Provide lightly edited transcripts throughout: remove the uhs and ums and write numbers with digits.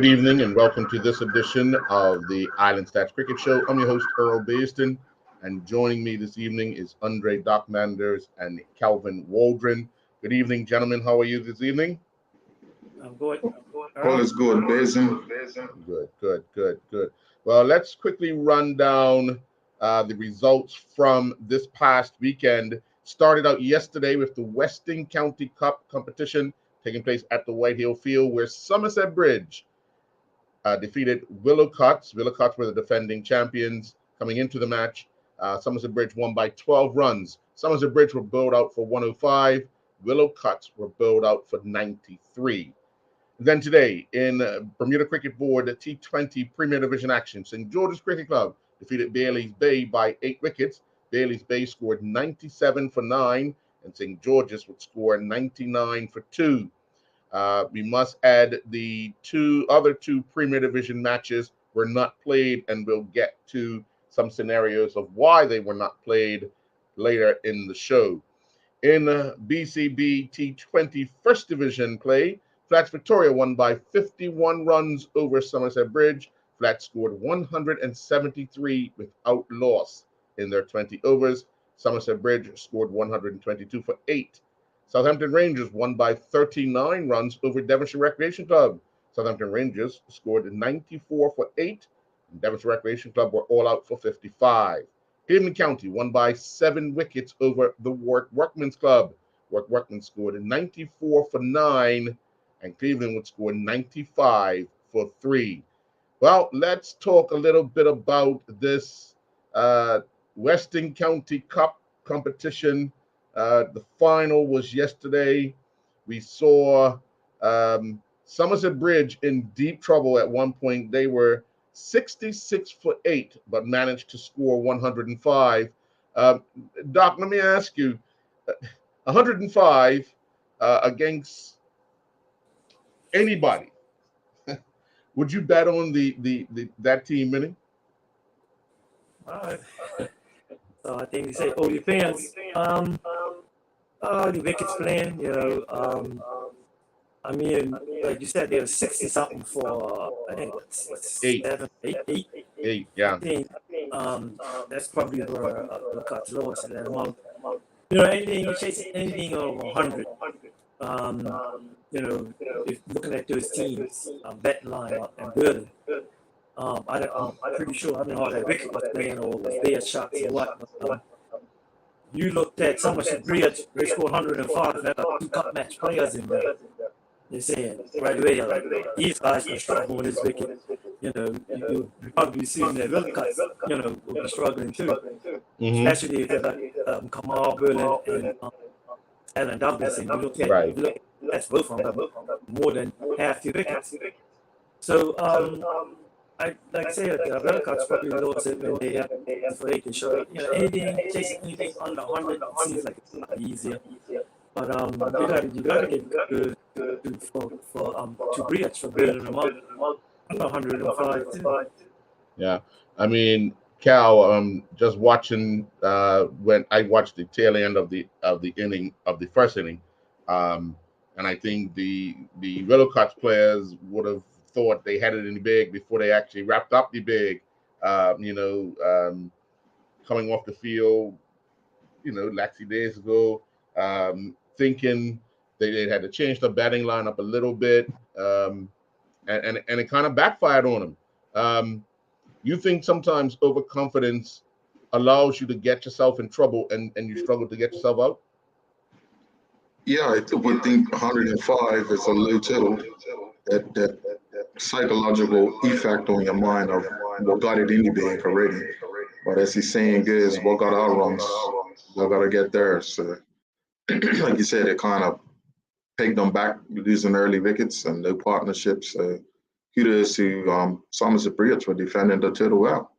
Good evening and welcome to this edition of the Island Stats Cricket Show. I'm your host, Earl Baston, and joining me this evening is Andre Doc Manders and Calvin Waldron. Good evening, gentlemen. How are you this evening? I'm good. All is good, Basin. Good. Well, let's quickly run down the results from this past weekend. Started out yesterday with the Western County Cup competition taking place at the White Hill Field, where Somerset Bridge defeated Willowcotts. Willowcotts were the defending champions coming into the match. Somerset Bridge won by 12 runs. Somerset Bridge were bowled out for 105. Willowcotts were bowled out for 93. Then today, in Bermuda Cricket Board T20 Premier Division action, St. George's Cricket Club defeated Bailey's Bay by 8 wickets. Bailey's Bay scored 97 for 9, and St. George's would score 99 for 2. We must add the other two Premier Division matches were not played, and we'll get to some scenarios of why they were not played later in the show. In BCB T20 First Division play, Flats Victoria won by 51 runs over Somerset Bridge. Flats scored 173 without loss in their 20 overs. Somerset Bridge scored 122 for 8. Southampton Rangers won by 39 runs over Devonshire Recreation Club. Southampton Rangers scored 94 for 8. And Devonshire Recreation Club were all out for 55. Cleveland County won by 7 wickets over the Warwick Workmen's Club. Warwick Workmen scored 94 for 9, and Cleveland would score 95 for 3. Well, let's talk a little bit about this Western County Cup competition. The final was yesterday. We saw Somerset Bridge in deep trouble at one point. They were 66 for 8, but managed to score 105. Doc, let me ask you, 105 against anybody, would you bet on that team winning? So I think they say, oh, depends. The wickets playing, I mean, like you said, there was 60 something for, I think, 7, 8. 8, yeah. I think that's probably where the cuts lowest in that amount. Anything you chase anything over 100. If looking at those teams, betting line and building. I'm pretty sure I don't know how that wicket was playing or was their shots or what. You looked at Somerset Bridge, they scored 105. There are 2 cup match players in there. They're saying right away, like, these guys can struggle with this wicket. You probably seeing that Wilcox, will be struggling too. Mm-hmm. Especially if they're like Kamal Berlin and Alan Douglas. And you look at that's both of them, more than half the wickets. So, I like I said, Wilcox probably lost it when they have for they can show chasing anything under 100 seems like it's not easier. But you gotta get good to bridge for building them up. 105 too. Yeah, I mean, Cal, just watching when I watched the tail end of the first inning, and I think the Willowcotts players would have thought they had it in the bag before they actually wrapped up the bag. Coming off the field, laxy days ago, thinking they had to change the batting lineup a little bit, and it kind of backfired on them. You think sometimes overconfidence allows you to get yourself in trouble and you struggle to get yourself out? Yeah, I would think 105 is a low total. That psychological effect on your mind of what got it in the bag already. But as he's saying is what got our runs, we got to get there. So, like you said, it kind of pegged them back, losing early wickets and no partnerships. Kudos to Somerset Bridge for defending the total well.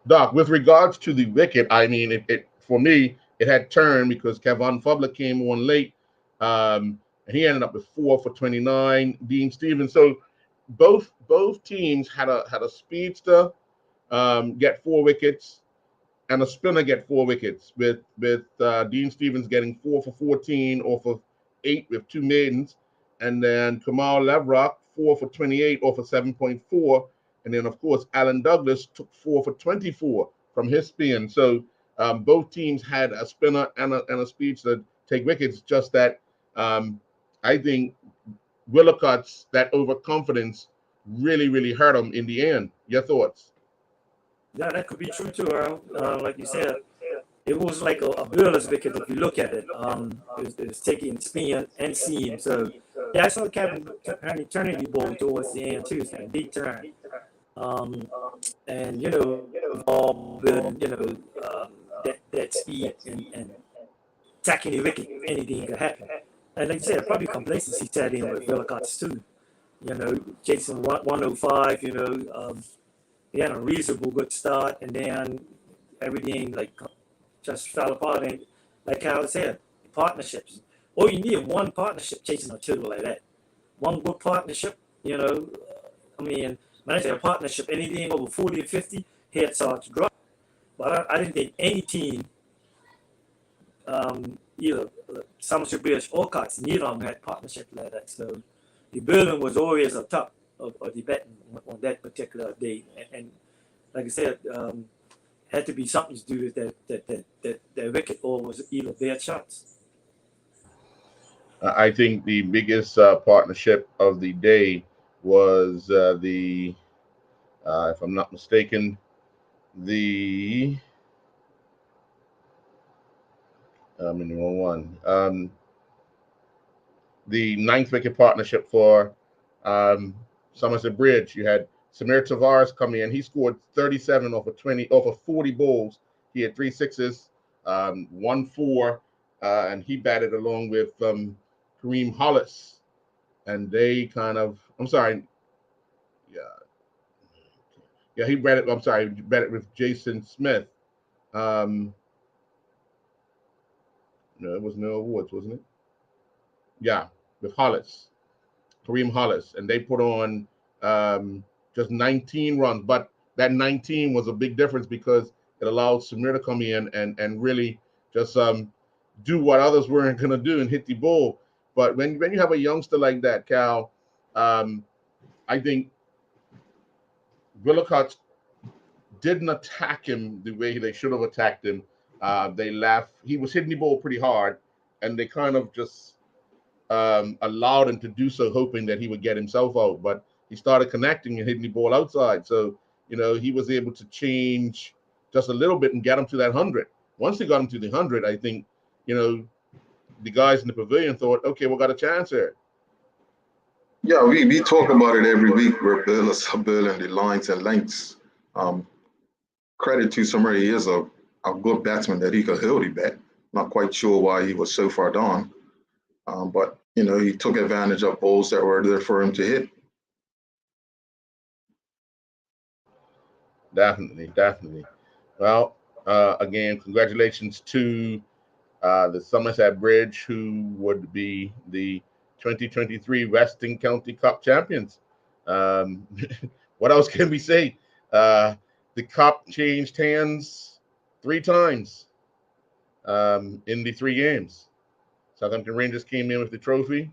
Doc, with regards to the wicket, I mean, it for me, it had turned because Kevon Fubler came on late, and he ended up with 4 for 29. Dean Stevens. So both teams had a speedster get 4 wickets and a spinner get 4 wickets. With Dean Stevens getting 4 for 14 off of 8 with 2 maidens. And then Kamal Lavrock, 4 for 28 off of 7.4. And then, of course, Alan Douglas took 4 for 24 from his spin. So both teams had a spinner and a speed to take wickets, just that I think Willicott's, that overconfidence really, really hurt him in the end. Your thoughts? Yeah, that could be true too, Earl. Like you said, it was like a Burles wicket if you look at it. It was taking spin and seam. So yeah, I saw Captain Eternity ball towards the end too. It's a big turn. And all building, that speed and attacking the wicket, anything could happen. And like I said, probably complacency set in with Willicott's too. Jason 105. He had a reasonable good start, and then everything just fell apart. And like Kyle said, partnerships. All you need one partnership chasing a turtle like that. One good partnership, I mean, when I say a partnership, anything over 40 or 50, heads start to drop. But I didn't think any team, either Somerset Bridge or Cox, neither of them had partnership like that. So the Berlin was always a top of the betting on that particular day. And like I said, had to be something to do with that wicket, or was either their shots. I think the biggest partnership of the day was if I'm not mistaken, I'm in the wrong one. The 9th wicket partnership for Somerset Bridge. You had Samir Tavares come in. He scored 37 off of 40 balls. He had 3 sixes, 1 4, and he batted along with Kareem Hollis. And they he batted with Jason Smith. No, it was Noah Woods, wasn't it? Yeah, with Hollis, Kareem Hollis, and they put on just 19 runs. But that 19 was a big difference because it allowed Samir to come in and really just do what others weren't going to do and hit the ball. But when you have a youngster like that, Cal, I think Willicott didn't attack him the way they should have attacked him. They laughed. He was hitting the ball pretty hard, and they kind of just allowed him to do so, hoping that he would get himself out. But he started connecting and hitting the ball outside. So, he was able to change just a little bit and get him to that 100. Once he got him to the 100, I think, the guys in the pavilion thought, okay, we got a chance here. Yeah, we talk about it every week. We're building the lines and lengths. Credit to Samir, he is a good batsman that he could hold the bat. Not quite sure why he was so far down. But, he took advantage of balls that were there for him to hit. Definitely. Well, again, congratulations to the Somerset Bridge, who would be the 2023 Western County Cup champions. What else can we say? The cup changed hands 3 times in the 3 games. Southampton Rangers came in with the trophy.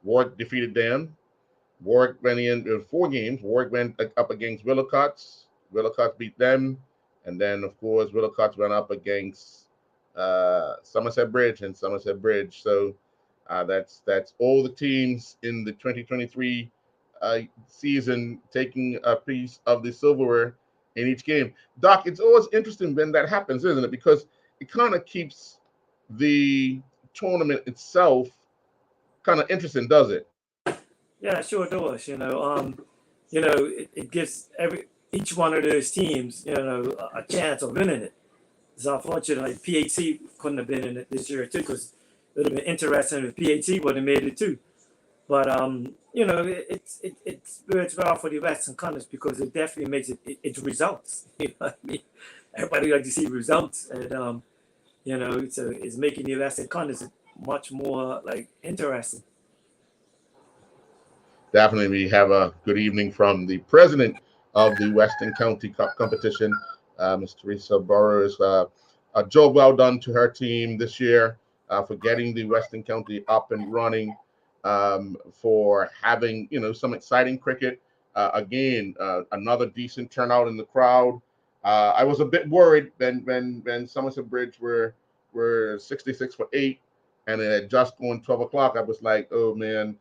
Warwick defeated them. Warwick went in 4 games. Warwick went up against Willicott. Willicott beat them. And then, of course, Willicott went up against Somerset Bridge and Somerset Bridge. So that's all the teams in the 2023 season taking a piece of the silverware in each game. Doc, it's always interesting when that happens, isn't it? Because it kind of keeps the tournament itself kind of interesting, does it? Yeah, sure does. It gives each one of those teams, a chance of winning it. It's unfortunate PHC couldn't have been in it this year too, because it would have been interesting if PHC would have made it too. But it's well for the Western Conference because it definitely makes it's results. Everybody like to see results, and it's making the Western Conference much more interesting. Definitely, we have a good evening from the president of the Western County Cup competition, Ms. Teresa Burrows. A job well done to her team this year. for getting the Western County up and running, for having some exciting cricket. Again, another decent turnout in the crowd. I was a bit worried when Somerset Bridge were 66 for 8, and it had just gone 12 o'clock. I was like, oh man,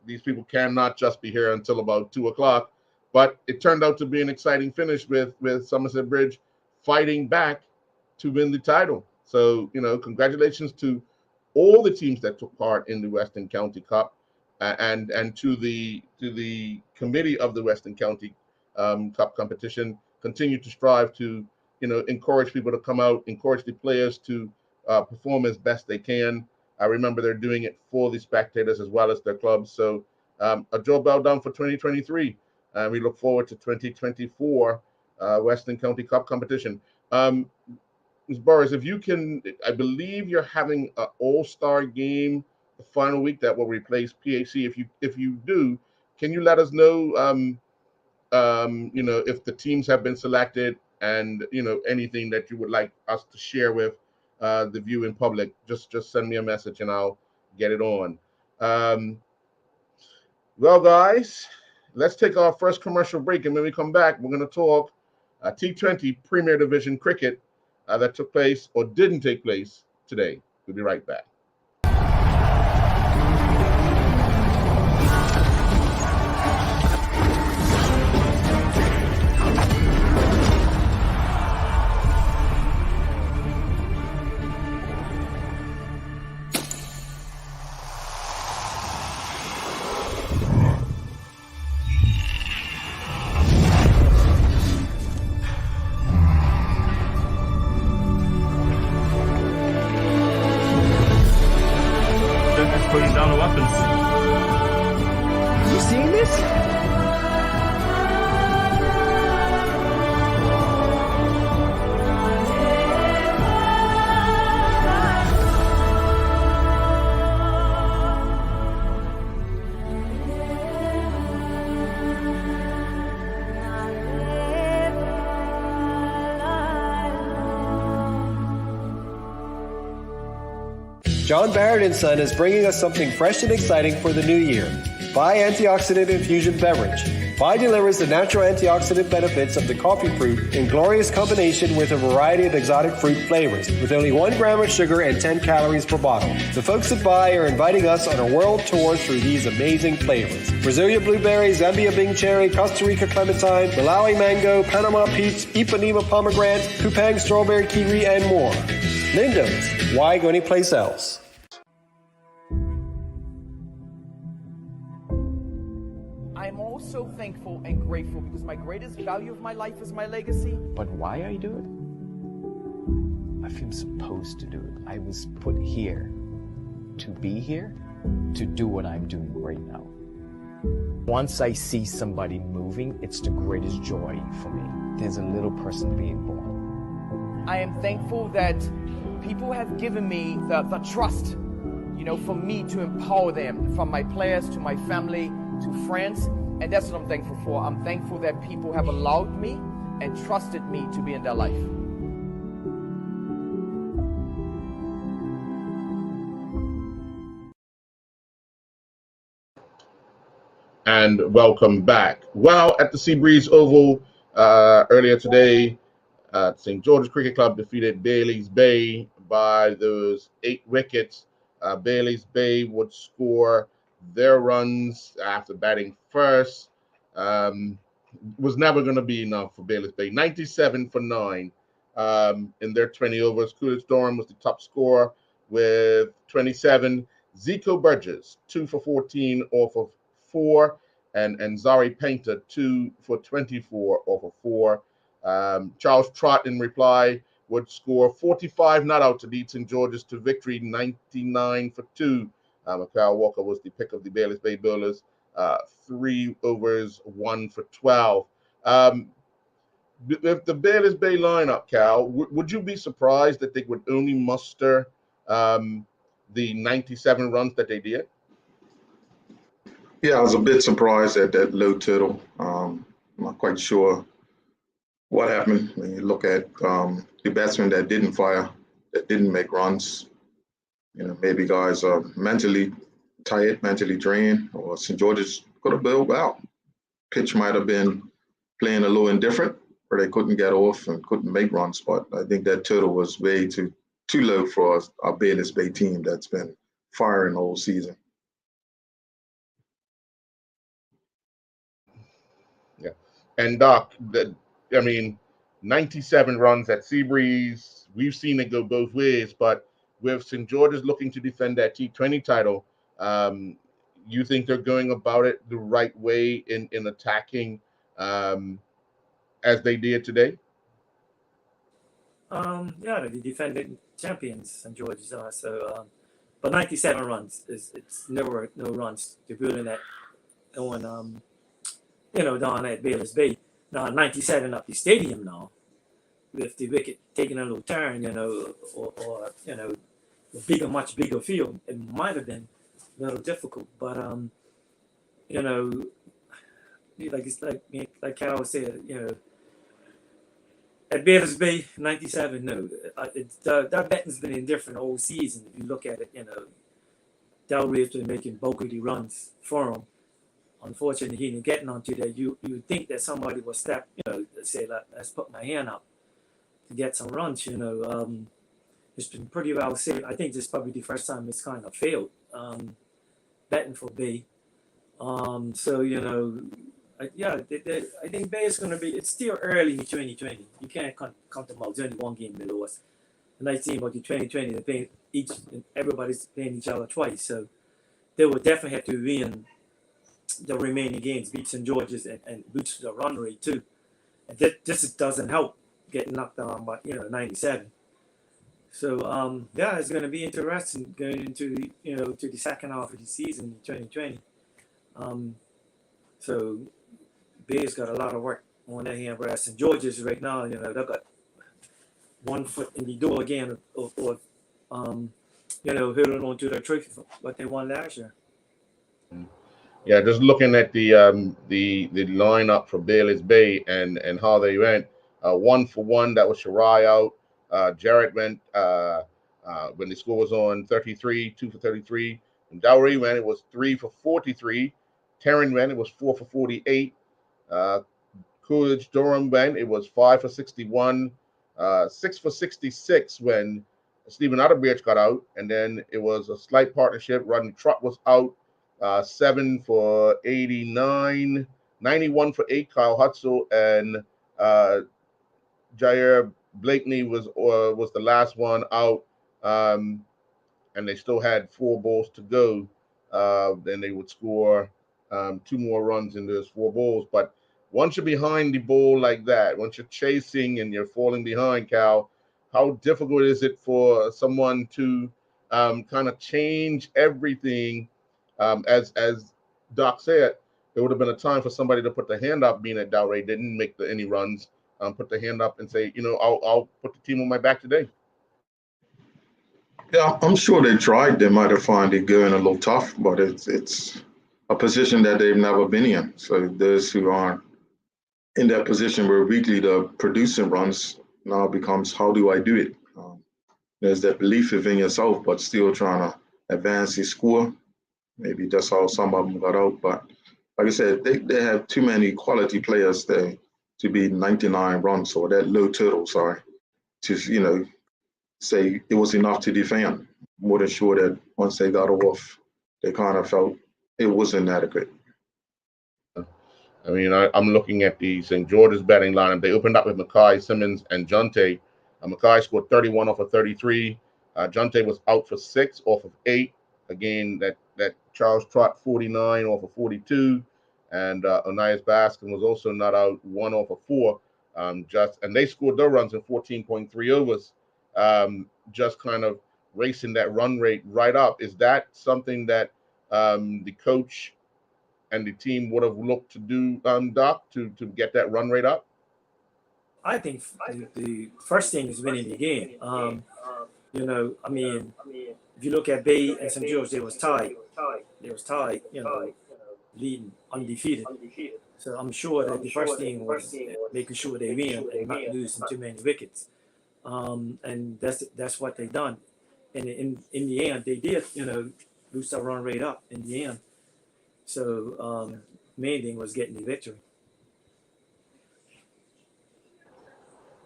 these people cannot just be here until about 2 o'clock. But it turned out to be an exciting finish with Somerset Bridge fighting back to win the title. So, congratulations to all the teams that took part in the Western County Cup, and to the committee of the Western County Cup competition. Continue to strive to, encourage people to come out, encourage the players to perform as best they can. I remember they're doing it for the spectators as well as their clubs. So a job well done for 2023. We look forward to 2024 Western County Cup competition. Ms. Boris, if you can, I believe you're having an all-star game the final week that will replace PAC. If you do, can you let us know, if the teams have been selected and, anything that you would like us to share with the viewing public? Just send me a message and I'll get it on. Well, guys, let's take our first commercial break, and when we come back, we're going to talk T20 Premier Division cricket that took place or didn't take place today. We'll be right back. Putting down the weapons. You seeing this? John Barrett & Son is bringing us something fresh and exciting for the new year. Vi Antioxidant Infusion Beverage. Vi delivers the natural antioxidant benefits of the coffee fruit in glorious combination with a variety of exotic fruit flavors, with only 1 gram of sugar and 10 calories per bottle. The folks at Vi are inviting us on a world tour through these amazing flavors. Brasilia blueberry, Zambia Bing cherry, Costa Rica clementine, Malawi mango, Panama peach, Ipanema pomegranate, Kupang strawberry kiwi, and more. Lindo's. Why go anyplace else? I'm also thankful and grateful because my greatest value of my life is my legacy. But why I do it? I feel supposed to do it. I was put here to be here, to do what I'm doing right now. Once I see somebody moving, it's the greatest joy for me. There's a little person being born. I am thankful that people have given me the trust, for me to empower them, from my players to my family to friends. And that's what I'm thankful for. I'm thankful that people have allowed me and trusted me to be in their life. And welcome back. Well, at the Seabreeze Oval earlier today, St. George's Cricket Club defeated Bailey's Bay by those 8 wickets. Bailey's Bay would score their runs after batting first. Was never going to be enough for Bailey's Bay. 97 for 9 in their 20 overs. Coolidge Durham was the top scorer with 27. Zico Burgess, 2 for 14 off of 4. And Zari Painter, 2 for 24 off of 4. Charles Trott, in reply, would score 45 not out to lead St. George's to victory, 99 for 2. Mikhail Walker was the pick of the Bailey's Bay bowlers, 3 overs, 1 for 12. With the Bailey's Bay lineup, Cal, would you be surprised that they would only muster the 97 runs that they did? Yeah, I was a bit surprised at that low total. I'm not quite sure what happened when you look at the batsmen that didn't fire. that didn't make runs. Maybe guys are mentally tired, mentally drained, or St. George's could have built well. Pitch might have been playing a little indifferent, where they couldn't get off and couldn't make runs. But I think that total was way too low for our Bayless Bay team that's been firing the whole season. Yeah, and Doc, 97 runs at Seabreeze. We've seen it go both ways, but with St. George's looking to defend that T20 title, you think they're going about it the right way in attacking as they did today? Yeah, the defending champions, St. George's are. But 97 runs it's never no runs to building that on down at Bayless Bay. Now 97 up the stadium now, with the wicket taking a little turn, or a much bigger field, it might have been a little difficult. But like Cal said, at Bayless Bay, 97, no. That betting's been indifferent the whole season. If you look at it, Delray been making bulk of the runs for him. Unfortunately, he didn't get onto that. You think that somebody will step, say, let's put my hand up to get some runs, It's been pretty well safe. I think this is probably the first time it's kind of failed, betting for Bay. I think Bay is going to be, it's still early in 2020. You can't count them out. There's only one game below us. The nice thing about the 2020, everybody's playing each other twice. So they will definitely have to win the remaining games, beat St. George's and boost the run rate too. And that just doesn't help getting knocked down by 97. So it's going to be interesting going into to the second half of the season in 2020. So Bay's got a lot of work on their hand, whereas St. George's right now, they've got one foot in the door again, or holding on to their trophy for what they won last year. Yeah, just looking at the lineup for Bayless Bay and how they went, 1-for-1. That was Shirai out. Jarrett went when the score was on 33, 2 for 33. And Dowry went, it was 3 for 43. Terran went, it was 4 for 48. Coolidge Durham went, it was 5 for 61. 6 for 66 when Stephen Otterbridge got out, and then it was a slight partnership. Rodney Trott was out. 7 for 89, 91 for 8. Kyle Hutzel and Jair Blakeney was the last one out, and they still had 4 balls to go. Then they would score 2 more runs in those 4 balls. But once you're behind the ball like that, once you're chasing and you're falling behind, Cal, how difficult is it for someone to kind of change everything? As Doc said, there would have been a time for somebody to put the hand up, being that Delray didn't make any runs, put the hand up and say, I'll put the team on my back today. Yeah, I'm sure they tried. They might have found it going a little tough, but it's a position that they've never been in. So those who aren't in that position where weekly the producing runs now becomes, how do I do it? There's that belief in yourself, but still trying to advance the score. Maybe that's how some of them got out. But like I said, they have too many quality players there to be 99 runs or that low total, to, say it was enough to defend. More than sure that once they got off, they kind of felt it wasn't adequate. I mean, I'm looking at the St. George's batting lineup. They opened up with Mackay, Simmons, and Jonte. Mackay scored 31 off of 33. Jonte was out for 6 off of 8. Again, that Charles Trott 49 off of 42, and Onias Baskin was also not out, 1 off of 4. And they scored their runs in 14.3 overs, just kind of racing that run rate right up. Is that something that the coach and the team would have looked to do, Doc, to get that run rate up? I think the first thing is winning the game. If you look at Bay and St. George, they was tied. Leading undefeated. So I'm sure that the first thing was making sure they win and not losing too many wickets. And that's what they done. And in the end, they did, boost our run rate up in the end. So main thing was getting the victory.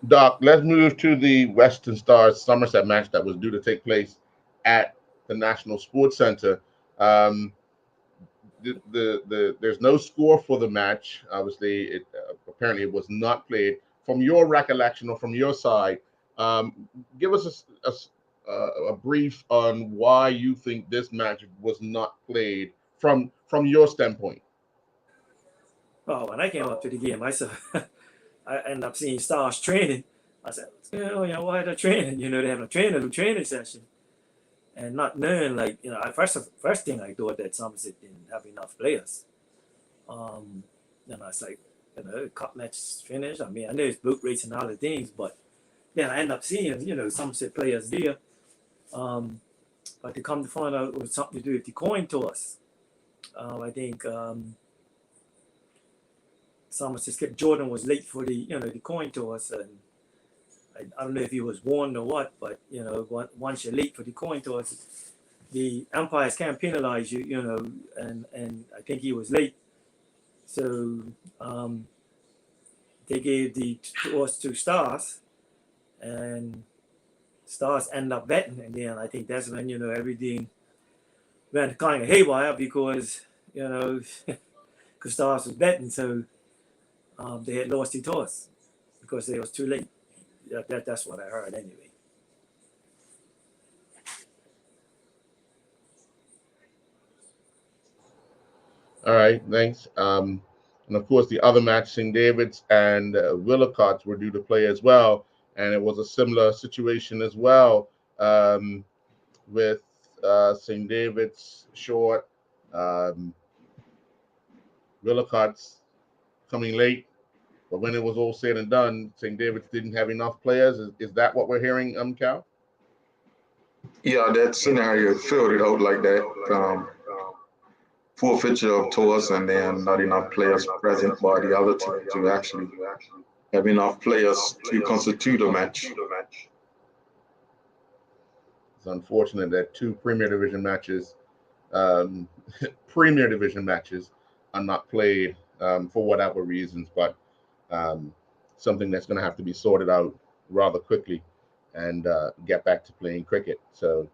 Doc, let's move to the Western Stars Somerset match that was due to take place at the National Sports Center. There's no score for the match. Obviously, apparently it was not played. From your recollection or from your side, give us a brief on why you think this match was not played from your standpoint. Oh, when I came up to the game, I ended up seeing Stars training. I said, why are they training? They have a training session. And not knowing, first thing I thought that Somerset didn't have enough players. And I was like, cup match finished. I mean, I know it's boot race and other things, but then I end up seeing, Somerset players there. But to come to find out it was something to do with the coin toss. I think Somerset Skip Jordan was late for the coin toss, and I don't know if he was warned or what, but once you're late for the coin toss, the umpires can't penalize you, and I think he was late, so they gave the toss to Stars, and Stars end up betting, and then I think that's when everything went kind of haywire because because Stars was betting, so they had lost the toss because they was too late. That's what I heard anyway. All right, thanks. And of course, the other match, St. David's and Willicotts were due to play as well, and it was a similar situation as well with St. David's short, Willicotts coming late. But when it was all said and done, St. David's didn't have enough players. Is that what we're hearing, Cal? Yeah, that scenario filled it out like that. Forfeiture of toss and then not enough players present by the other team to actually have enough players to constitute a match. It's unfortunate that two Premier Division matches are not played for whatever reasons, but something that's going to have to be sorted out rather quickly and get back to playing cricket. So,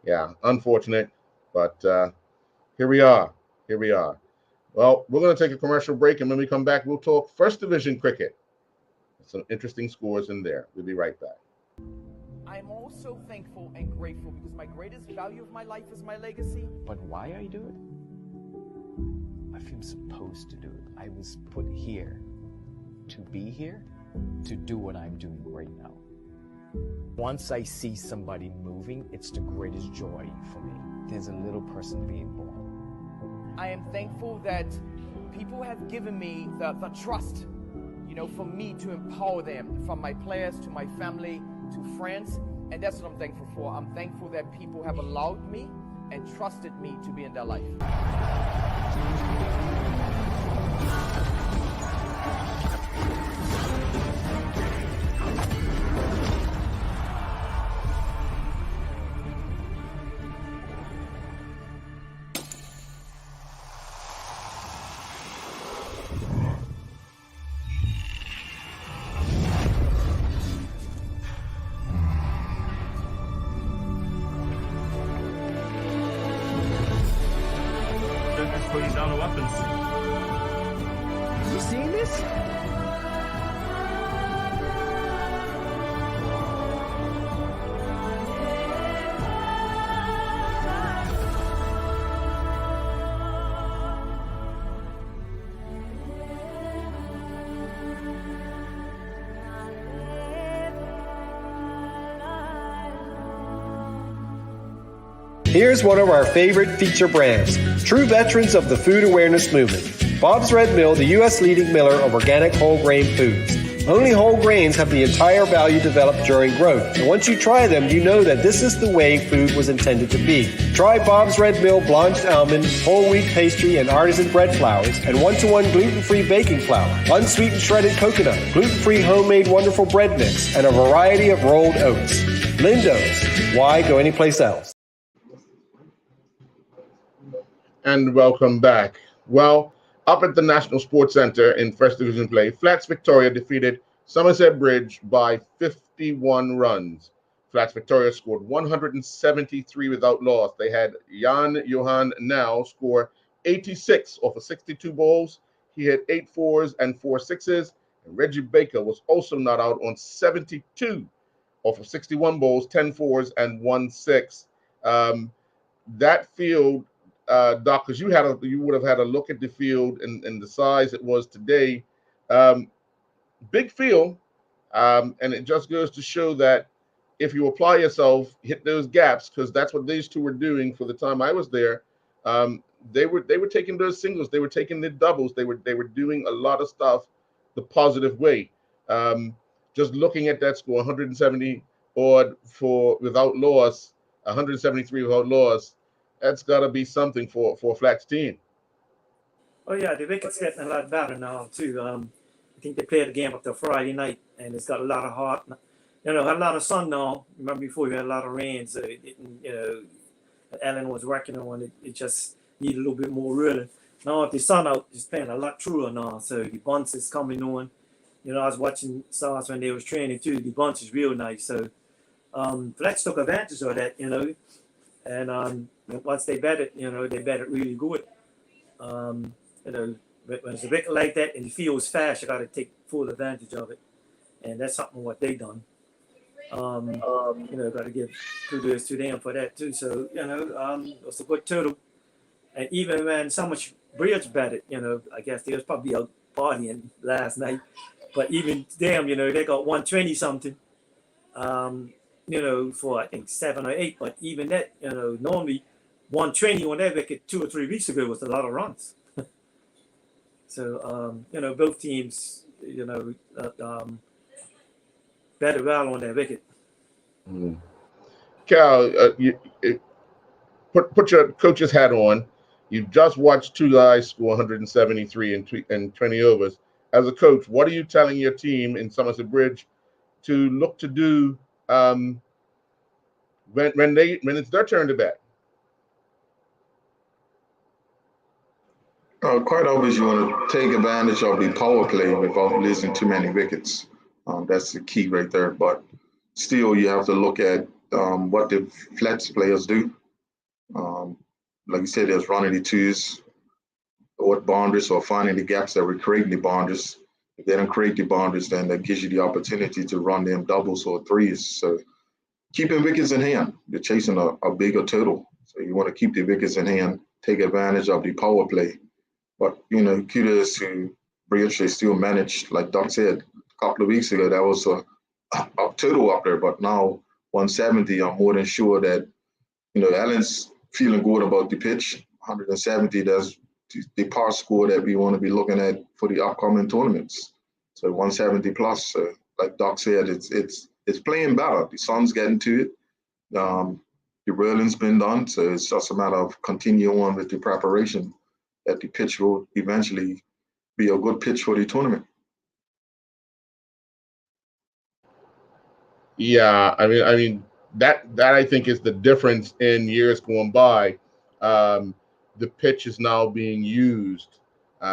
yeah, unfortunate, but here we are. Well, we're going to take a commercial break, and when we come back, we'll talk First Division cricket. Some interesting scores in there. We'll be right back. I'm also thankful and grateful because my greatest value of my life is my legacy. But why I do it? I feel supposed to do it. I was put here to be here, to do what I'm doing right now. Once I see somebody moving, it's the greatest joy for me. There's a little person being born. I am thankful that people have given me the trust, for me to empower them, from my players to my family to friends, and that's what I'm thankful for. I'm thankful that people have allowed me and trusted me to be in their life. Putting down the weapons. You seeing this? Here's one of our favorite feature brands, true veterans of the food awareness movement. Bob's Red Mill, the U.S. leading miller of organic whole grain foods. Only whole grains have the entire value developed during growth, and once you try them, you know that this is the way food was intended to be. Try Bob's Red Mill blanched almond, whole wheat pastry, and artisan bread flours, and 1-to-1 gluten-free baking flour, unsweetened shredded coconut, gluten-free homemade wonderful bread mix, and a variety of rolled oats. Lindo's. Why go anyplace else? And welcome back. Well, up at the National Sports Center in First Division play, Flats Victoria defeated Somerset Bridge by 51 runs. Flats Victoria scored 173 without loss. They had Jan Johan Now score 86 off of 62 balls. He hit 8 fours and 4 sixes. And Reggie Baker was also not out on 72 off of 61 balls, 10 fours and 1 6. That field, Doc, because you would have had a look at the field and the size it was today. Big field, and it just goes to show that if you apply yourself, hit those gaps, because that's what these two were doing for the time I was there. They were taking those singles, they were taking the doubles, they were doing a lot of stuff the positive way. Just looking at that score, 170 odd for without loss, 173 without loss. That's got to be something for a Flats team. Oh yeah, the wicket's getting a lot better now too. I think they played the game up till Friday night, and it's got a lot of heart. Had a lot of sun now. Remember before you had a lot of rain, so it didn't, Ellen was working on it. It just needed a little bit more rolling. Now with the sun out, it's playing a lot truer now. So the bunts is coming on. I was watching Stars when they was training too. The bunts is real nice. So Flats took advantage of that, and once they batted, they batted really good. When it's a wicket like that and the field's fast, you got to take full advantage of it, and that's something what they done. Got to give kudos to them for that too. So it was a good total, and even when so much Bridge batted, I guess there was probably a partying last night, but even them, they got 120 something. For I think 7 or 8, but even that, normally 120 on that wicket 2 or 3 weeks ago was a lot of runs. So, both teams, batted well on that wicket. Cal, put your coach's hat on. You just watched two guys score 173 in 20 overs. As a coach, what are you telling your team in Somerset Bridge to look to do when it's their turn to bat? Quite obvious, you want to take advantage of the power play without losing too many wickets. That's the key right there. But still, you have to look at what the Flats players do. Like you said, there's running the twos, what boundaries, or finding the gaps that we're creating the boundaries. If they don't create the boundaries, then that gives you the opportunity to run them doubles or threes. So keeping wickets in hand, you're chasing a bigger total. So you want to keep the wickets in hand, take advantage of the power play. But, kudos to Bridge. They still managed, like Doc said, a couple of weeks ago, that was a total up there. But now 170, I'm more than sure that, Allen's feeling good about the pitch. 170, that's the par score that we want to be looking at for the upcoming tournaments. So 170 plus. So like Doc said, it's playing better. The sun's getting to it. The rolling's been done. So it's just a matter of continuing on with the preparation that the pitch will eventually be a good pitch for the tournament. Yeah, I mean that I think is the difference in years going by. The pitch is now being used.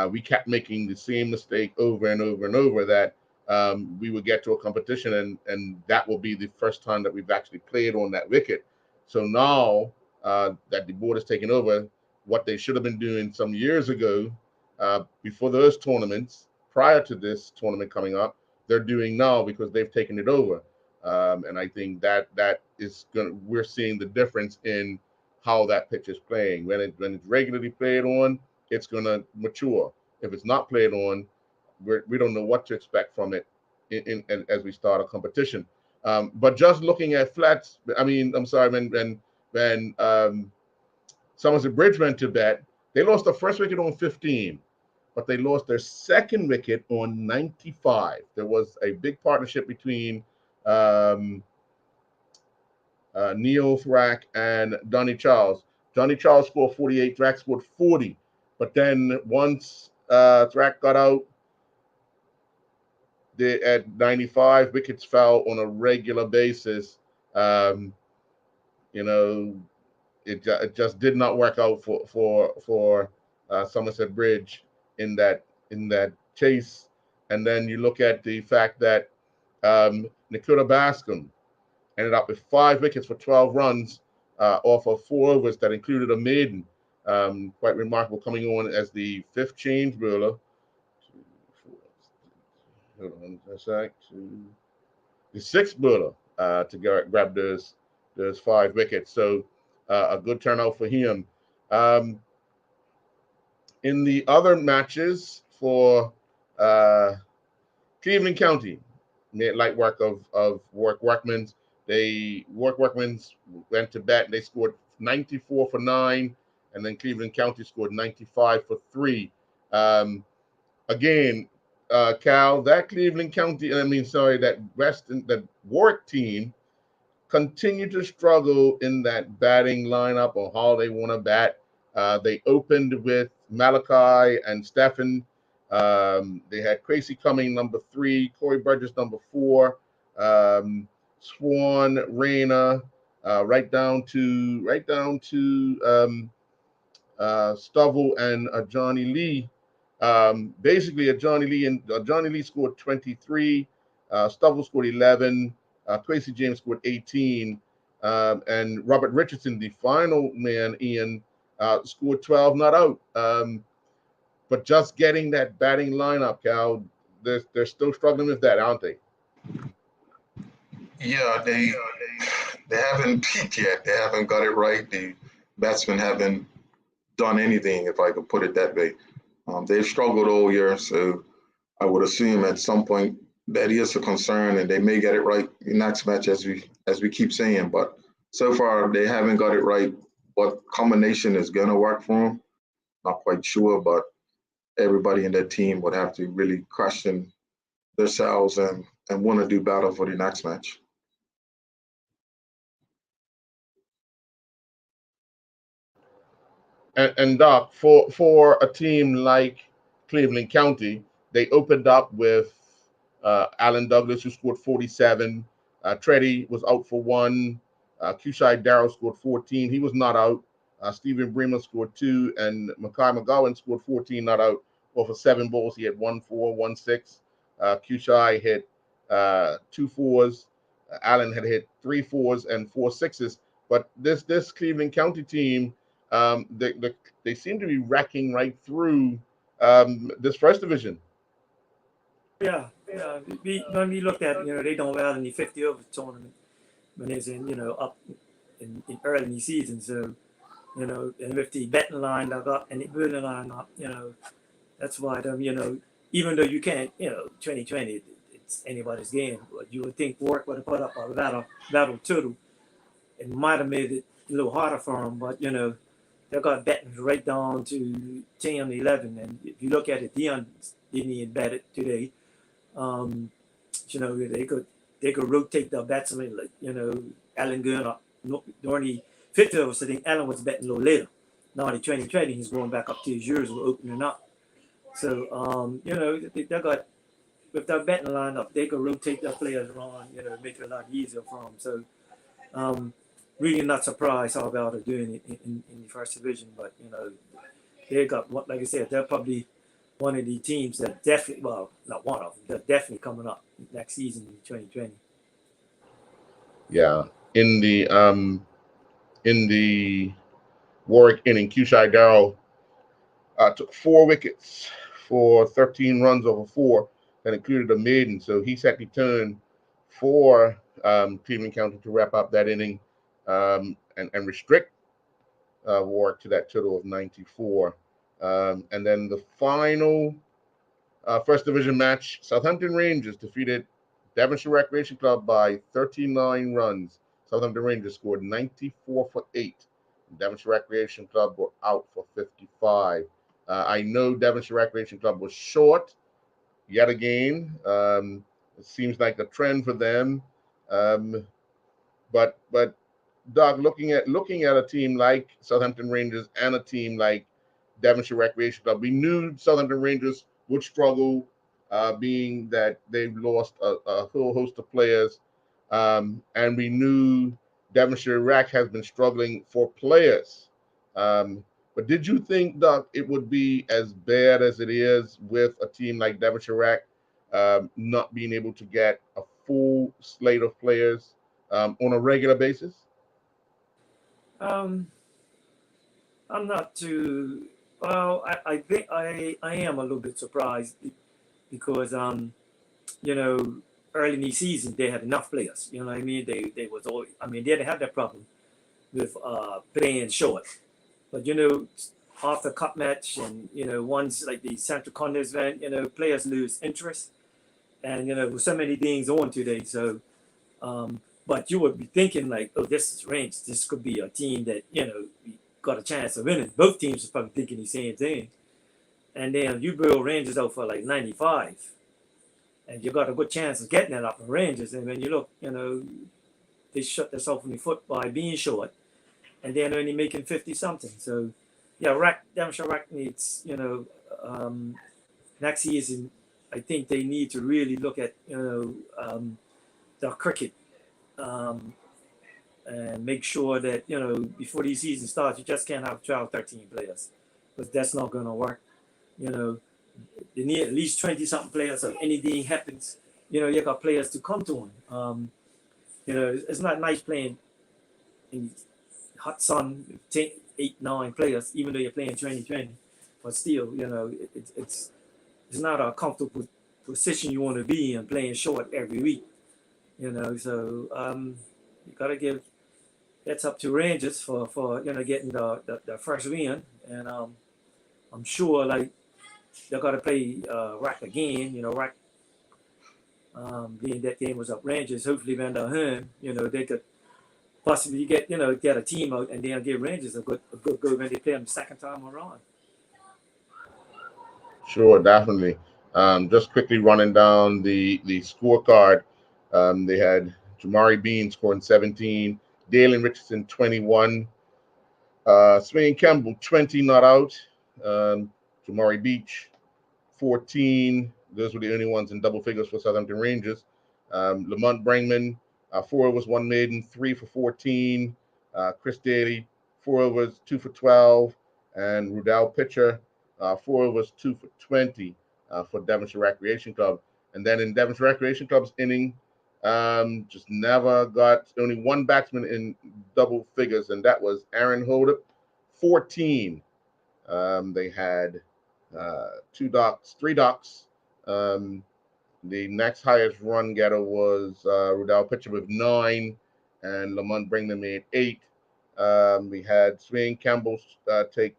We kept making the same mistake over and over and over that we would get to a competition and that will be the first time that we've actually played on that wicket. So now that the board has taken over, what they should have been doing some years ago before those tournaments, prior to this tournament coming up, they're doing now because they've taken it over. And I think that is we're seeing the difference in how that pitch is playing. When it's regularly played on, it's gonna mature. If it's not played on, we don't know what to expect from it in as we start a competition. But just looking at Flats, I'm sorry, when Somerset Bridge went to bat, they lost the first wicket on 15. but they lost their second wicket on 95. There was a big partnership between Neil Thrack and Donnie Charles. Donnie Charles scored 48, Thrack scored 40. But then once Thrack got out, at 95, wickets fell on a regular basis. You know, it just did not work out for Somerset Bridge in that chase. And then you look at the fact that Nikita Bascom ended up with 5 wickets for 12 runs off of 4 overs that included a maiden. Quite remarkable, coming on as the 5th change bowler. Hold on a sec. The 6th bowler to grab those 5 wickets. So a good turnout for him. In the other matches for Cleveland County, made light work of Warwick Workmen's. Warwick Workmen's went to bat and they scored 94 for 9, and then Cleveland County scored 95 for 3. Again, Cal, that that Warwick team continued to struggle in that batting lineup or how they want to bat. They opened with Malachi and Stephen. They had Crazy Cumming number 3, Corey Burgess number 4, Swan, Rayner, right down to Stovall and Johnny Lee. Basically, Johnny Lee scored 23, Stovall scored 11, Quincy James scored 18, and Robert Richardson, the final man, Ian, scored 12 not out. But just getting that batting lineup, Cal, they're still struggling with that, aren't they? Yeah, they haven't peaked yet. They haven't got it right. The batsmen haven't done anything, if I could put it that way. They've struggled all year, so I would assume at some point that is a concern, and they may get it right in next match, as we keep saying. But so far, they haven't got it right. What combination is going to work for them? Not quite sure, but everybody in that team would have to really question themselves and want to do better for the next match. And Doc, for a team like Cleveland County, they opened up with Alan Douglas, who scored 47. Treddy was out for 1. Kushai Darrow scored 14. He was not out. Stephen Bremer scored 2, and Mackay McGowan scored 14 not out. Off of 7 balls, he had 1 4, 1 6. Kushai hit 2 4s. Allen had hit 3 4s and 4 6s. But this Cleveland County team, they seem to be wrecking right through this first division. Yeah. When we look at, they done well in the 50 over tournament when it's in, up in early in the season. So, and with the betting line up and the building line up, that's why them, even though you can't, 2020, it's anybody's game. But you would think Warwick would have put up a battle total. It might have made it a little harder for them, but they got betting right down to 10, 11, and if you look at it, Dion didn't even bet it today. They could rotate the batsmen, like Alan Gurn during the 50 overs. I think Alan was betting a little later. Now in 2020, he's going back up to his years, we're opening up. So they got with that betting lineup, they could rotate their players around, make it a lot easier for them. So really not surprised how well they're doing it in the first division, but they got, like I said, they're probably one of the teams that definitely, well, not one of them, they're definitely coming up next season in 2020. Yeah, in the Warwick inning, Kushai Darrow took 4 wickets for 13 runs over 4. That included a maiden, so he set the tone for Cleveland County to wrap up that inning and restrict Warwick to that total of 94. And then the final first division match, Southampton Rangers defeated Devonshire Recreation Club by 39 runs. Southampton Rangers scored 94 for 8. Devonshire Recreation Club were out for 55. I know Devonshire Recreation Club was short yet again. It seems like a trend for them. But Doug, looking at a team like Southampton Rangers and a team like Devonshire Recreation Club, we knew Southampton Rangers would struggle, being that they've lost a whole host of players, and we knew Devonshire Rec has been struggling for players. But did you think, Doug, it would be as bad as it is with a team like Devonshire Rec not being able to get a full slate of players on a regular basis? I'm not too well. I think I am a little bit surprised because early in the season they had enough players. You know what I mean? They was always, they didn't have that problem with playing short. But after cup match and ones like the Central Continent event, players lose interest, and with so many things on today. So, but you would be thinking like, oh, this is Rangers. This could be a team that we got a chance of winning. Both teams are probably thinking the same thing. And then you build Rangers out for like 95, and you got a good chance of getting that up in Rangers. And when you look, they shut themselves from the foot by being short. And they're only making 50 something. So, yeah, Devonshire Rec needs, next season, I think they need to really look at, the cricket and make sure that, before the season starts, you just can't have 12, 13 players because that's not going to work. They need at least 20 something players. So if anything happens, you got players to come to them. It's not nice playing in hot sun, 10, 8, 9 players, even though you're playing 2020, but still, it's not a comfortable position you want to be in, playing short every week, so you got to give that's up to Rangers for getting the first win, and I'm sure like they're got to play Rack again, Rack being that game was up Rangers, hopefully when they're home, they could possibly get a team out and then give Rangers a good go when they play them the second time around. Sure, definitely. Just quickly running down the scorecard. They had Jamari Bean scoring 17, Dalen Richardson 21, Swain Campbell 20 not out, Jamari Beach 14. Those were the only ones in double figures for Southampton Rangers. Lamont Brangman, 4 overs, 1 maiden, 3 for 14. Chris Daly, 4 overs, 2 for 12. And Rudell Pitcher, 4 overs, 2 for 20 for Devonshire Recreation Club. And then in Devonshire Recreation Club's inning, just never got only one batsman in double figures, and that was Aaron Holdup, 14. They had 3 ducks. The next highest run getter was Rudell Pitcher with 9, and Lamont Brangman made 8. We had Swain Campbell take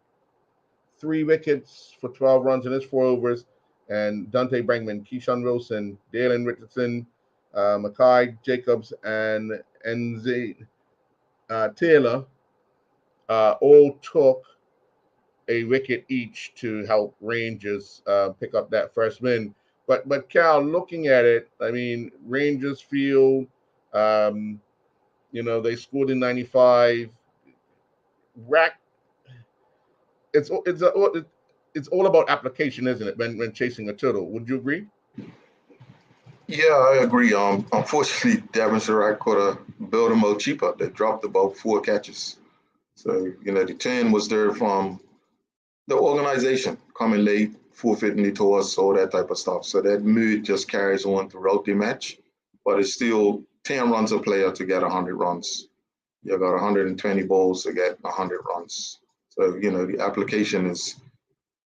3 wickets for 12 runs in his 4 overs, and Dante Brangman, Keyshawn Wilson, Dalen Richardson, Mackay Jacobs, and Enze Taylor all took a wicket each to help Rangers pick up that first win. But Cal, looking at it, Rangers feel, they scored in 95. Rack, it's all about application, isn't it? When chasing a turtle, would you agree? Yeah, I agree. Unfortunately, Devonshire Rec could have built them out cheaper. They dropped about 4 catches. So, the 10 was there from the organization coming late, forfeiting the toss, all that type of stuff. So that mood just carries on throughout the match, but it's still 10 runs a player to get 100 runs. You got 120 balls to get 100 runs. So, the application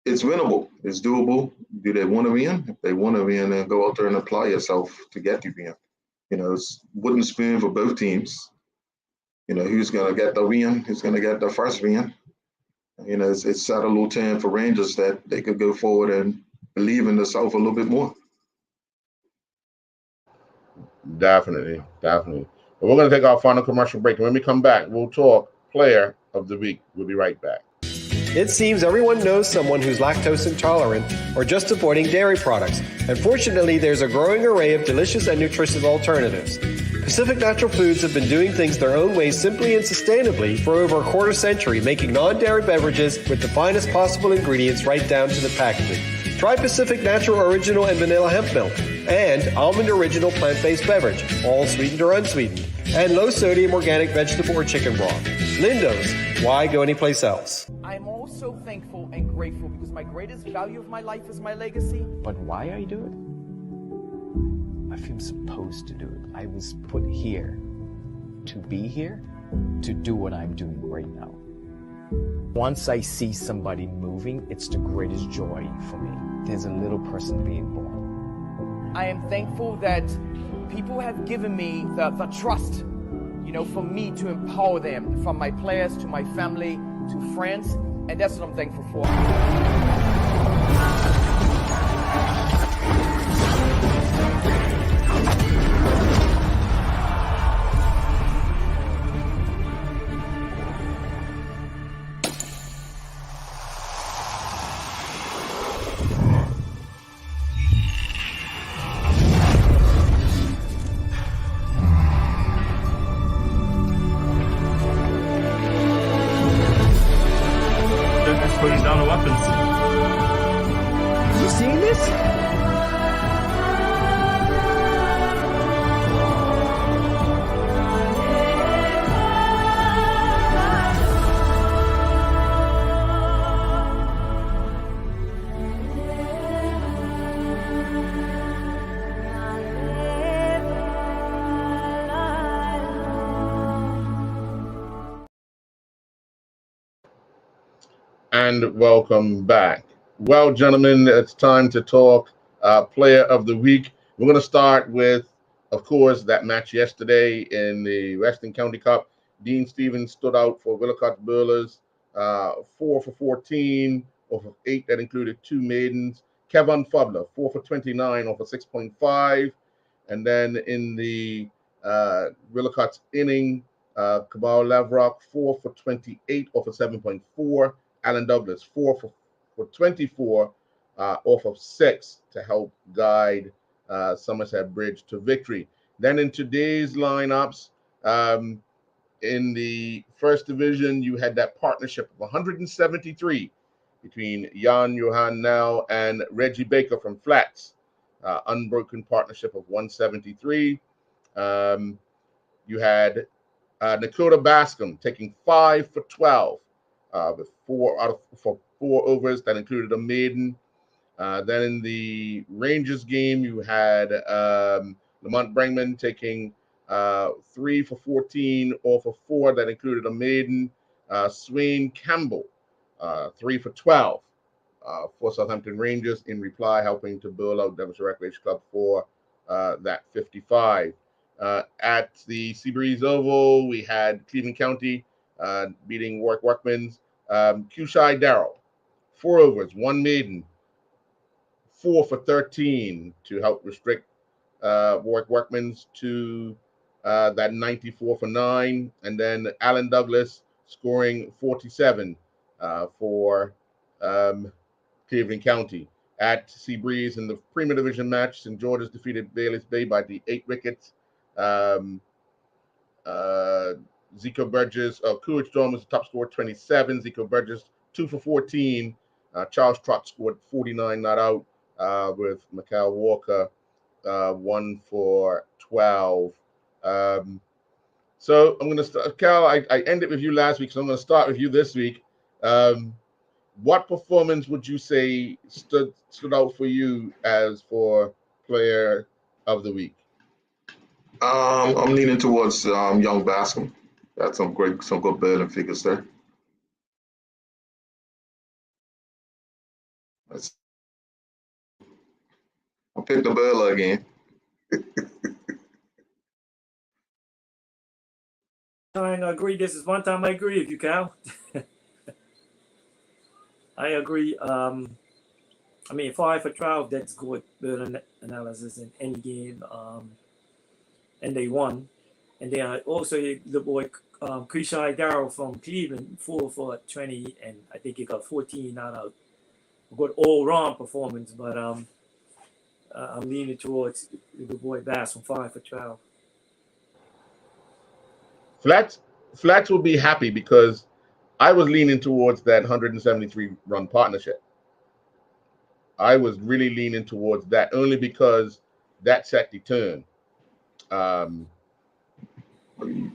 it's winnable. It's doable. Do they want to win? If they want to win, then go out there and apply yourself to get the win. It's wooden spoon for both teams. Who's going to get the win? Who's going to get the first win? It's set a little time for Rangers that they could go forward and believe in themselves a little bit more. Definitely. But we're going to take our final commercial break. And when we come back, we'll talk Player of the Week. We'll be right back. It seems everyone knows someone who's lactose intolerant or just avoiding dairy products. And fortunately, there's a growing array of delicious and nutritious alternatives. Pacific Natural Foods have been doing things their own way simply and sustainably for over a quarter century, making non-dairy beverages with the finest possible ingredients right down to the packaging. Try Pacific Natural Original and Vanilla Hemp Milk and Almond Original Plant-Based Beverage, all sweetened or unsweetened, and low-sodium organic vegetable or chicken broth. Lindo's, why go anyplace else? I'm also thankful and grateful because my greatest value of my life is my legacy. But why I do it? I feel supposed to do it. I was put here to be here, to do what I'm doing right now. Once I see somebody moving, it's the greatest joy for me. There's a little person being born. I am thankful that people have given me the trust, for me to empower them, from my players to my family to friends, and that's what I'm thankful for. Putting down the weapons. You seeing this? And welcome back. Well, gentlemen, it's time to talk player of the week. We're going to start with, of course, that match yesterday in the Western County Cup. Dean Stevens stood out for Willicott Burlers, 4 for 14 off of 8 that included 2 maidens. Kevin Fubler, 4 for 29 off of 6.5. And then in the Willicott's inning, Cabal Lavrock, 4 for 28 off of 7.4. Alan Douglas, 4 for 24 off of 6 to help guide Somerset Bridge to victory. Then in today's lineups, in the first division, you had that partnership of 173 between Jan Johan Now and Reggie Baker from Flats. Unbroken partnership of 173. You had Dakota Bascom taking 5 for 12. With 4 overs that included a maiden. Then in the Rangers game, you had Lamont Brengman taking 3 for 14 off of 4 that included a maiden. Swain Campbell, 3 for 12 for Southampton Rangers, in reply, helping to bowl out Devonshire Recreation Club for that 55. At the Seabreeze Oval, we had Cleveland County beating Warwick Workmen's. Cushai Darrell, 4 overs, 1 maiden, 4 for 13 to help restrict Warwick Workmen's to that 94 for 9. And then Alan Douglas scoring 47 for Cleveland County. At Seabreeze in the Premier Division match, St. George's defeated Bayless Bay by the 8 wickets. Zico Burgess, Coolidge Dawn was the top scorer, 27. Zico Burgess, 2 for 14. Charles Trott scored 49 not out, with Mikhail Walker, 1 for 12. So I'm going to start. Cal, I ended with you last week, so I'm going to start with you this week. What performance would you say stood out for you as for player of the week? I'm leaning towards young Bascom. That's some good Berlin figures there. I'll pick the Berla again. I agree. This is one time I agree with you, Cal. I agree. 5 for 12, that's good Berlin analysis in any game. And they won. And then also the boy Krishai Darrow from Cleveland, 4 for 20, and I think he got 14 out of a good all-round performance. But I'm leaning towards the boy Bass from 5 for 12. Flats will be happy because I was leaning towards that 173 run partnership. I was really leaning towards that only because that set the tone.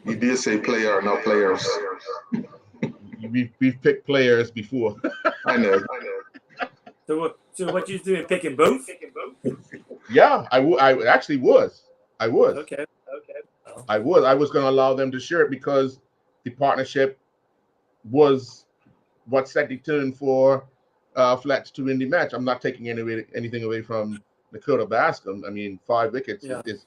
You did say player, not players. We've picked players before. I know. So what you doing? Picking both? Yeah, I actually was. I was. Okay. I was going to allow them to share it because the partnership was what set the tone for Flats to win the match. I'm not taking anything away from Dakota Bascom. I mean, 5 wickets is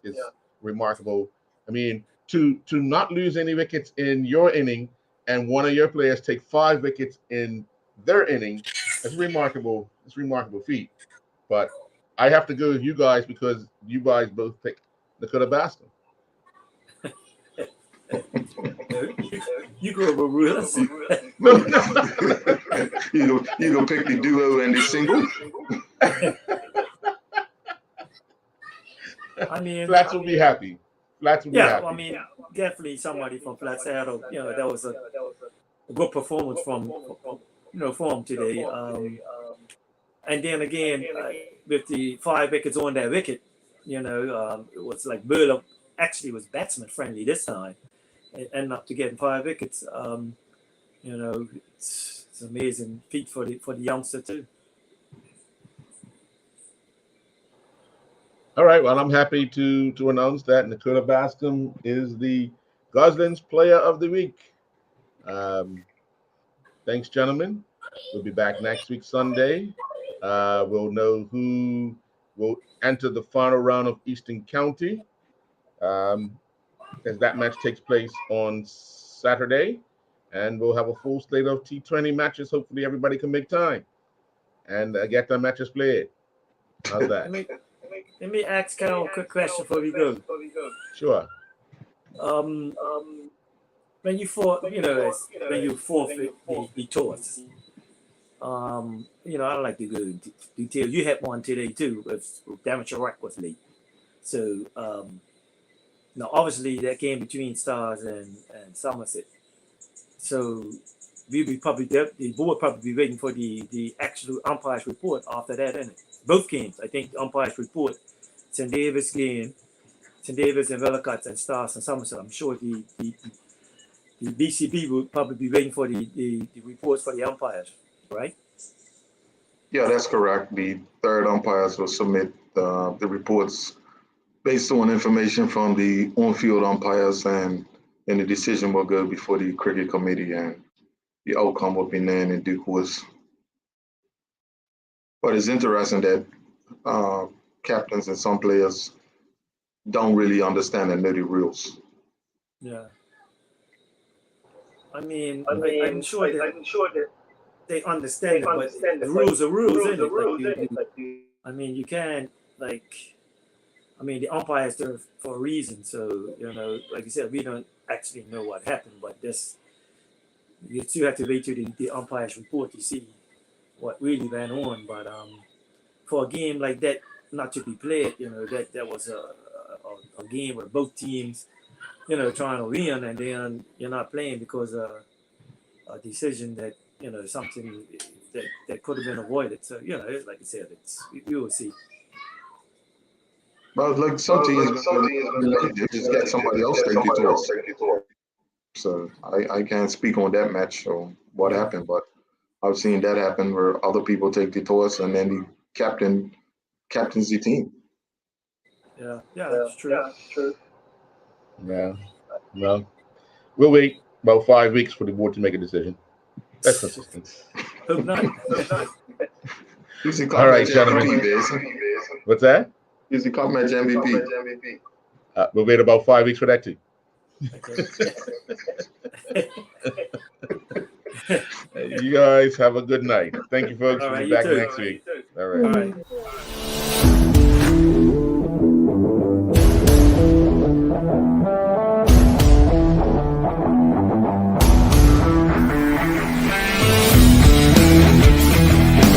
remarkable. I mean, to not lose any wickets in your inning and one of your players take 5 wickets in their inning, that's remarkable. It's a remarkable feat. But I have to go with you guys because you guys both picked Dakota Bascom. You go with Rules. No. You gonna pick the duo and the single? I mean, Flats will be happy. Flats will be happy. I mean, definitely somebody from Flats had that was a good performance from him today. And then again, with the 5 wickets on that wicket, it was like Burlap actually was batsman friendly this time, and up to getting 5 wickets. It's amazing feat for the youngster too. All right. Well, I'm happy to announce that Dakota Bascom is the Gosling's Player of the Week. Thanks, gentlemen. We'll be back next week, Sunday. We'll know who will enter the final round of Eastern County, as that match takes place on Saturday. And we'll have a full slate of T20 matches. Hopefully, everybody can make time and get their matches played. How's that? Let me ask Carol a quick question before we go. Sure. When you forfeit the toss, I don't like to go into detail. You had one today too with Damage Iraq was late. So obviously that game between Stars and Somerset. So the board probably be waiting for the actual umpires report after that, isn't it? Both games, I think the umpires report St. David's game, St. David's and Vellicott and Stars and Somerset. I'm sure the BCB will probably be waiting for the reports for the umpires, right? Yeah, that's correct. The third umpires will submit the reports based on information from the on-field umpires, and the decision will go before the cricket committee, and the outcome will be known in due course. But it's interesting that captains and some players don't really understand and know the rules. Yeah. I mean, I'm sure that they understand it, but the rules are rules, isn't it? I mean, you can't the umpires there for a reason. So, like you said, we don't actually know what happened, but you still have to wait till the umpires report to see what really went on. But for a game like that not to be played, that was a game where both teams, trying to win, and then you're not playing because of a decision that, something that could have been avoided. So, like I said, we will see. But like some teams, they just get somebody else take the toss. So I can't speak on that match or what happened, but I've seen that happen where other people take the toss and then the captains the team. Yeah, that's true. Yeah. Well, we'll wait about 5 weeks for the board to make a decision. That's consistent. Hope not. All right, gentlemen. What's that? He's the cup match MVP. We'll wait about 5 weeks for that too. You guys have a good night. Thank you, folks. We'll be back next week. All right.